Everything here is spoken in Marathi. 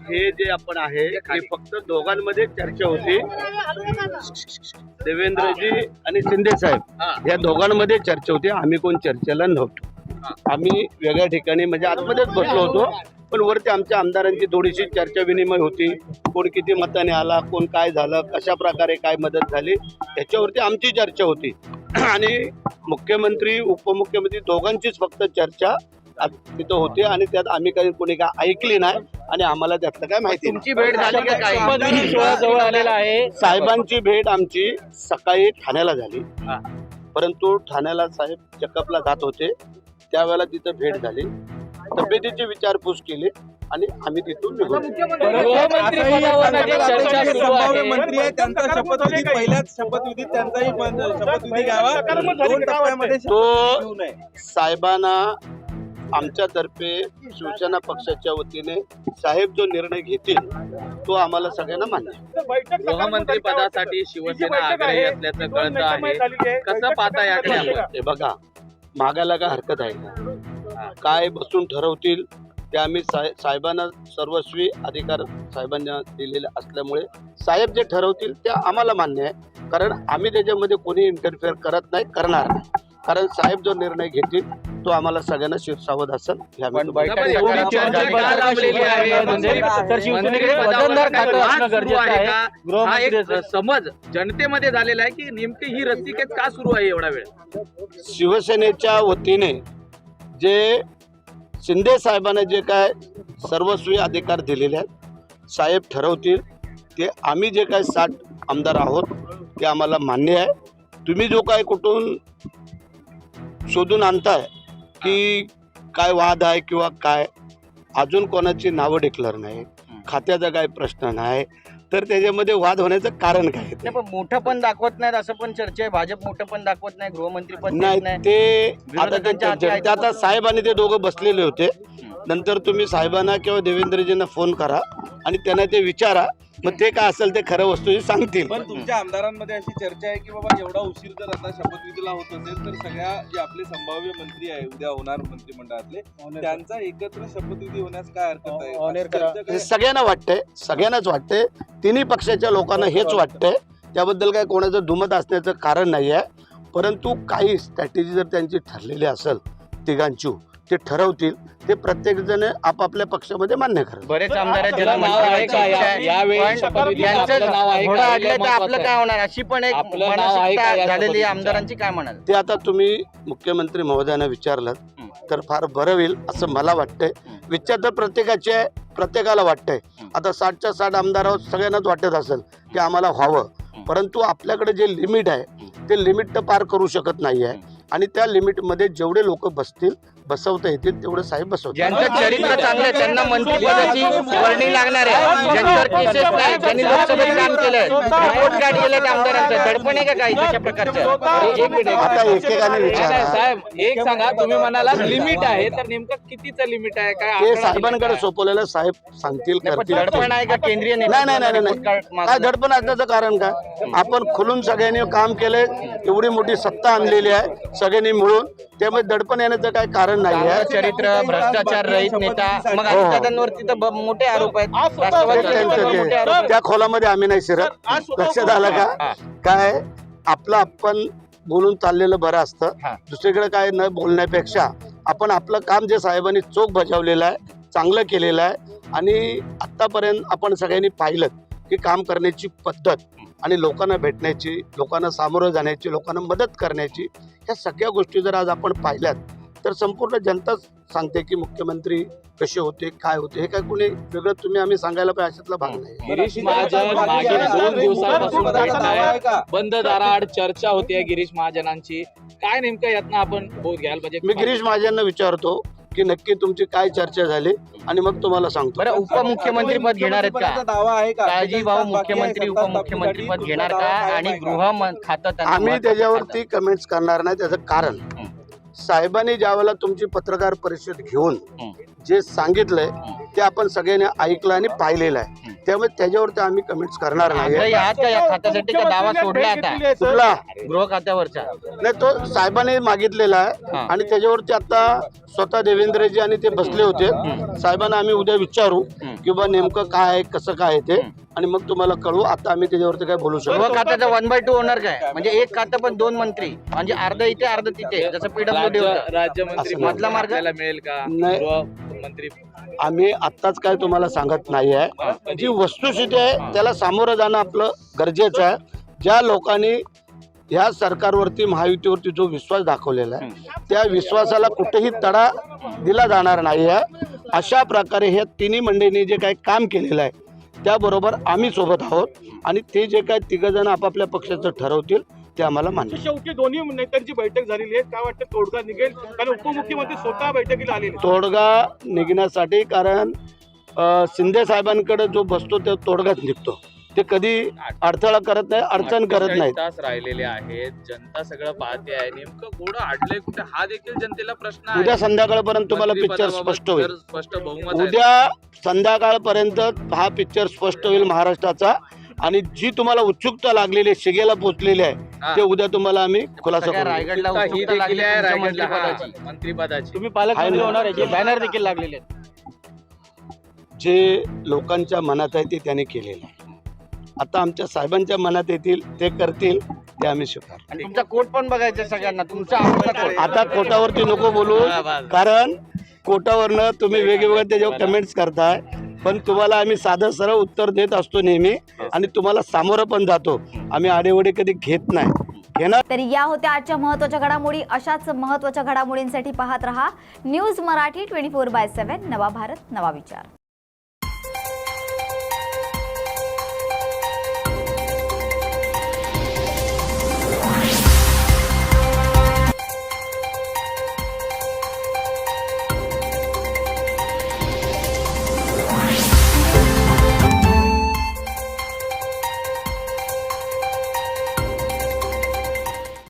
हे जे आपण आहे हे फक्त दोघांमध्ये चर्चा होती, देवेंद्रजी आणि शिंदे साहेब या दोघांमध्ये चर्चा होती. आम्ही कोण चर्चेला नव्हतो. आम्ही वेगळ्या ठिकाणी म्हणजे आतमध्येच बसलो होतो, पण वरती आमच्या आमदारांची थोडीशी चर्चा विनिमय होती. कोण किती मताने आला, कोण काय झालं, कशा प्रकारे काय मदत झाली याच्यावरती आमची चर्चा होती. आणि मुख्यमंत्री उपमुख्यमंत्री दोघांचीच फक्त चर्चा तिथं होती आणि त्यात आम्ही काही कोणी काय ऐकली नाही आणि आम्हाला त्यातलं काय माहिती नाही. तुमची भेट झाली का काही? जवळ आलेला आहे. साहेबांची भेट आमची सकाळी ठाण्याला झाली, परंतु ठाण्याला साहेब चेकअपला जात होते त्यावेळेला तिथं भेट झाली, तब्येतीची विचारपूस केली आणि आम्ही तिथून निघून मंत्री आहे त्यांचा शपथविधी पहिल्याच शपथविधीत त्यांचाही शपथविधी घ्यावा. दोन टप्प्यामध्ये तो साहेबांना आमच्यातर्फे शिवसेना पक्षाच्या वतीने साहेब जो निर्णय घेतील तो आम्हाला सगळ्यांना मान्य आहे. गृहमंत्री पदासाठी शिवसेना आग्रही असल्याचं कळतं आहे. कसं पाहता याकडे आपण? हे बघा, मागायला काय हरकत आहे का? काय बसून ठरवतील ते आम्ही साहेबांना सर्वस्वी अधिकार साहेबांना दिलेले असल्यामुळे साहेब जे ठरवतील ते आम्हाला मान्य आहे. कारण आम्ही त्याच्यामध्ये कोणी इंटरफेअर करत नाही, करणार नाही. कारण साहेब जो निर्णय घेतील तो आम्हाला सगळ्यांना शिरसावत असेल. समज जनतेमध्ये झालेला आहे की नेमकी ही रस्तिकेच का सुरू आहे एवढा वेळ? शिवसेनेच्या वतीने जे शिंदे साहेबांना जे काय सर्वस्वी अधिकार दिलेले आहेत, साहेब ठरवतील ते. आम्ही जे काय 60 आमदार आहोत ते आम्हाला मान्य आहे. तुम्ही जो काय कुठून शोधून आणताय की काय वाद आहे किंवा काय, अजून कोणाची नावं डिक्लेअर नाही, खात्याचा काय प्रश्न नाही, तर त्याच्यामध्ये वाद होण्याचं कारण काय? पण मोठं पण दाखवत नाहीत असं पण चर्चा आहे. भाजप मोठं पण दाखवत नाही, गृहमंत्री पण नाही. ते आता साहेब आणि ते दोघं बसलेले होते. नंतर तुम्ही साहेबांना किंवा देवेंद्रजींना फोन करा आणि त्यांना ते विचारा, मग ते काय असेल ते खरं वस्तू सांगतील. पण तुमच्या आमदारांमध्ये अशी चर्चा आहे की बाबा एवढा उशीर जर आता शपथविधीला होत असेल तर सगळ्या जे आपले संभाव्य मंत्री आहे उद्या होणार मंत्रिमंडळातले त्यांचा एकत्र शपथविधी होण्यास काय हरकत आहे? हे सगळ्यांना वाटतंय, सगळ्यांनाच वाटतंय. तिन्ही पक्षाच्या लोकांना हेच वाटतंय. त्याबद्दल काय कोणाचं दुमत असण्याचं कारण नाही आहे. परंतु काही स्ट्रॅटेजी जर त्यांची ठरलेली असेल, तिघांची ते ठरवतील, ते प्रत्येक जण आपापल्या पक्षामध्ये मान्य करतील. बरेच आमदार आपलं काय होणार अशी पण एक मानसिकता झालेली आमदारांची, काय म्हणाल? ते आता तुम्ही मुख्यमंत्री महोदयांना विचारलं तर फार बरं होईल असं मला वाटतंय. विचार तर प्रत्येकाचे आहे, प्रत्येकाला वाटतंय. आता 60च्या 60 आमदार आहोत, सगळ्यांनाच वाटत असेल की आम्हाला व्हावं, परंतु आपल्याकडे जे लिमिट आहे ते लिमिट तर पार करू शकत नाही आहे. आणि त्या लिमिटमध्ये जेवढे लोक बसवता येतील तेवढे साहेब बसवतात. ज्यांचं चरित्र चांगलं त्यांना मंत्रिपदाची वर्णी लागणार आहे. ज्यांच्यावर केसेस नाही, ज्यांनी लोकसभेत काम केलंय, रिपोर्ट कार्ड केलं त्या आमदारांचं, दडपण आहे का काही तशा प्रकारचं? आता एकेकाने विचारा. साहेब एक सांगा, तुम्ही म्हणाला लिमिट आहे, तर नेमकं कितीचं लिमिट आहे? काय ते साहेबांकडे सोपवलेलं साहेब सांगतील, करतील. दडपण आहे का केंद्रीय नाही. काय दडपण असण्याचं कारण काय? आपण खुलून सगळ्यांनी काम केलंय, एवढी मोठी सत्ता आणलेली आहे सगळ्यांनी मिळून, त्यामुळे दडपण येण्याचं काय कारण नाही आहे. चरित्र, भ्रष्टाचार रहित नेता, मग दादांवरती तर मोठे आरोप आहेत. त्या खोलामध्ये आम्ही नाही शिरत. लक्षात आलं का? काय आपलं आपण बोलून चाललेलं बरं असतं. दुसरीकडे काय न बोलण्यापेक्षा आपण आपलं काम जे साहेबांनी चोख बजावलेलं आहे, चांगलं केलेलं आहे. आणि आतापर्यंत आपण सगळ्यांनी पाहिलं की काम करण्याची पद्धत आणि लोकांना भेटण्याची, लोकांना सामोरं जाण्याची, लोकांना मदत करण्याची, ह्या सगळ्या गोष्टी जर आज आपण पाहिल्यात तर संपूर्ण जनता सांगते की मुख्यमंत्री कसे होते, काय होते. हे काय कोणी वेगळं तुम्ही आम्ही सांगायला पाहिजे अशातला भाग नाही. गिरीश महाजन मागील 2 दिवसांपासून भेटताय, बंद दाराआड चर्चा होते गिरीश महाजनांची. काय नेमकं यातनं आपण बोध घ्यायला पाहिजे? मी गिरीश महाजनांना विचारतो की नक्की तुमची काय चर्चा झाली आणि मग तुम्हाला सांगतो. बरं, उपमुख्यमंत्री पद घेणार आहेत का? दावा आहे का? काळजी भाऊ मुख्यमंत्री उपमुख्यमंत्री पद घेणार का? आणि गृह खातं आम्ही त्याच्यावरती कमेंट्स करणार नाही. त्याचं कारण साहेबांनी ज्यावेळेला तुमची पत्रकार परिषद घेऊन जे सांगितलंय ते आपण सगळ्यांनी ऐकलं आणि पाहिलेलं आहे. त्यामुळे त्याच्यावरती आम्ही कमेंट्स करणार नाही. आग्रही आहात का या खात्यासाठी का दावा सोडला आता कुठला गृह खात्यावरचा? नाही, तो साहेबांनी मागितलेला आहे आणि त्याच्यावरती आता स्वतः देवेंद्रजी आणि ते बसले होते. साहेबांना आम्ही उद्या विचारू की बा नेमकं काय आहे, कसं काय आहे ते, आणि मग तुम्हाला कळवू. आता आम्ही त्याच्यावरती काय बोलू शकतो. गृह खात्याचा 1/2 होणार काय? म्हणजे एक खातं पण 2 मंत्री, म्हणजे अर्ध इथे अर्ध तिथे, जसं पीडब्ल्यूडी होतं. राज्यमंत्री असं मधला मार्ग? आपल्याला मिळेल का? नाही. गृहमंत्री आम्ही आत्ताच काय तुम्हाला सांगत नाही आहे. जी वस्तुस्थिती आहे त्याला सामोरं जाणं आपलं गरजेचं आहे. ज्या लोकांनी ह्या सरकारवरती, महायुतीवरती जो विश्वास दाखवलेला आहे, त्या विश्वासाला कुठेही तडा दिला जाणार नाही आहे. अशा प्रकारे ह्या तिन्ही मंडळींनी जे काही काम केलेलं आहे त्याबरोबर आम्ही सोबत आहोत, आणि ते जे काय तिघजण आपापल्या पक्षाचं ठरवतील ते आम्हाला मान्य. शेवटी दोन्ही नेत्यांची बैठक झालेली आहे. काय वाटतं तोडगा निघेल? कारण उपमुख्यमंत्री स्वतः बैठकीला आलेले. तोडगा निघण्यासाठी, कारण शिंदे साहेबांकडे जो बसतो तो तोडगाच निघतो. ते कधी अडथळा करत नाही, अडचण करत नाही. 48 तास राहिलेले आहेत, जनता सगळं पाहते आहे, नेमकं घोडं अडलंय कुठे हा देखील जनतेला प्रश्न आहे. उद्या संध्याकाळपर्यंत तुम्हाला पिक्चर मंत्रिपदाबाबत स्पष्ट होईल. जर स्पष्ट बहुमत आहे. उद्या संध्याकाळपर्यंत हा पिक्चर स्पष्ट होईल महाराष्ट्राचा, आणि जी तुम्हाला उत्सुकता लागलेली आहे, शिगेला पोहोचलेली आहे, ते उद्या तुम्हाला आम्ही खुलासा सगळ्या करू. रायगडला ही उत्सुकता देखील लागली आहे तुमच्या रायगडला, मंत्रिपदाची. मंत्रिपदाची. तुम्ही पालकमंत्री आहे. होणार आहे, बॅनर देखील लागलेले आहेत. जे लोकांच्या मनात आहे ते त्याने केलेलं आहे. आता आमच्या साहेबांच्या मनात येतील ते करतील, ते आम्ही स्वीकार. आणि तुमचा कोट पण बघायचा सगळ्यांना, तुमचा आवडता कोट. आता कोटावरती नको बोलू, कारण कोटावरनं तुम्ही वेगवेगळ्या त्याच्यावर कमेंट्स करताय, पण तुम्हाला आम्ही साधं सरळ उत्तर देत असतो नेहमी, आणि तुम्हाला सामोरं पण जातो. आम्ही आडेवडे कधी घेत नाही. घेणार. तर या होत्या आजच्या महत्त्वाच्या घडामोडी. अशाच महत्त्वाच्या घडामोडींसाठी पाहत रहा न्यूज मराठी 24/7. नवा भारत, नवा विचार.